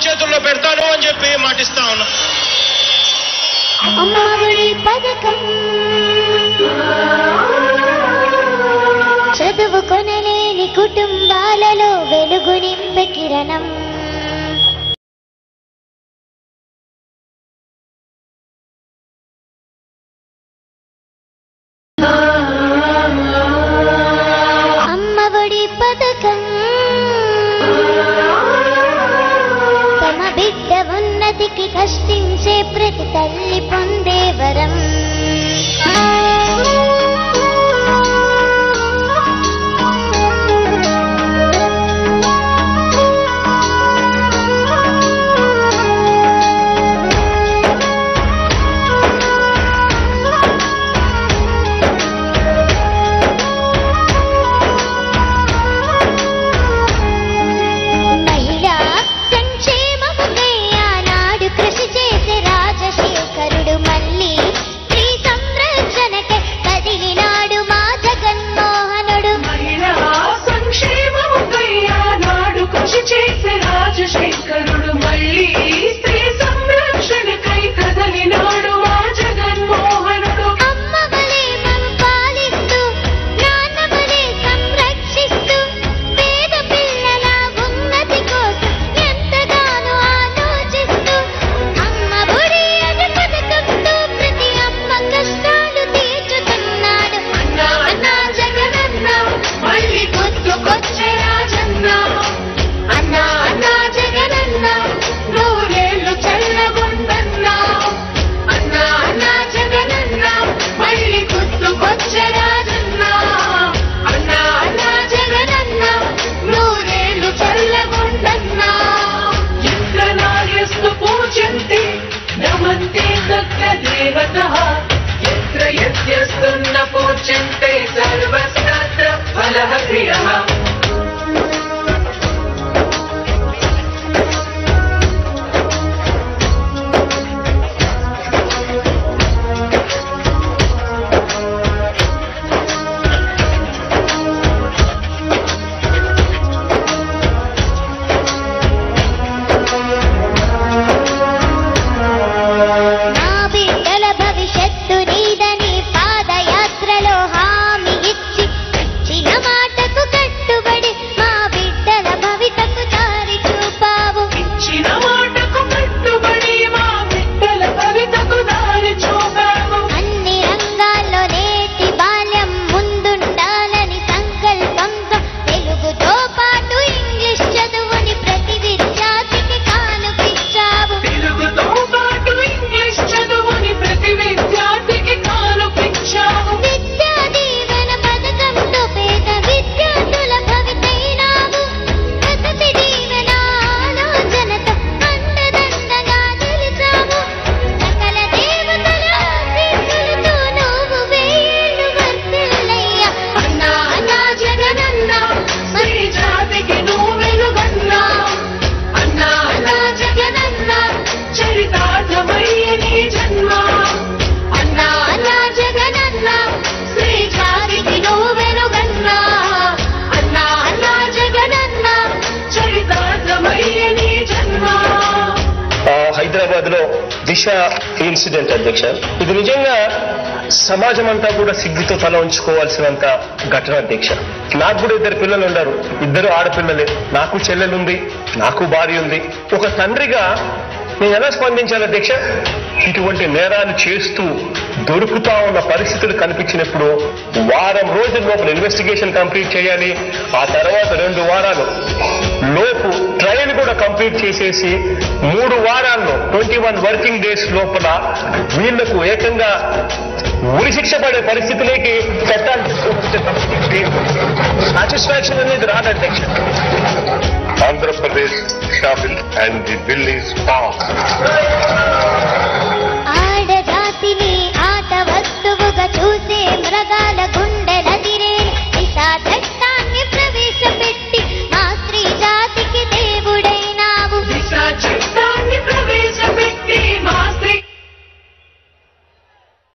చేతుల్లో పెడతాను అని చెప్పి మాటిస్తా ఉన్నా. చదువుకొనలేని కుటుంబాలలో వెలుగు నింపే కిరణం. అమ్మఒడి పథకం తమ బిడ్డ ఉన్నతికి కష్టించే ప్రతి తల్లి పొందే వరం. హైదరాబాద్ లో దిశ ఇన్సిడెంట్ అధ్యక్ష, ఇది నిజంగా సమాజం అంతా కూడా సిగ్గుతో తల ఉంచుకోవాల్సినంత ఘటన అధ్యక్ష. నాకు కూడా 2 పిల్లలు ఉన్నారు, 2 ఆడపిల్లలే. నాకు చెల్లెలుంది, నాకు భార్య ఉంది. ఒక తండ్రిగా నేను ఎలా స్పందించాలి అధ్యక్ష? ఇటువంటి నేరాలు చేస్తూ దొరుకుతా ఉన్న పరిస్థితులు కనిపించినప్పుడు వారం రోజుల లోపల ఇన్వెస్టిగేషన్ కంప్లీట్ చేయాలి. ఆ తర్వాత 2 వారాలు లోపు ట్రయల్ కూడా కంప్లీట్ చేసేసి 3 వారాల్లో 21 వర్కింగ్ డేస్ లోపల వీళ్లకు ఏకంగా ఉరి శిక్ష పడే పరిస్థితులకి చట్టాలు సాటిస్ఫాక్షన్ అనేది రాదు అధ్యక్ష. Andhra Pradesh bill and the bill is passed.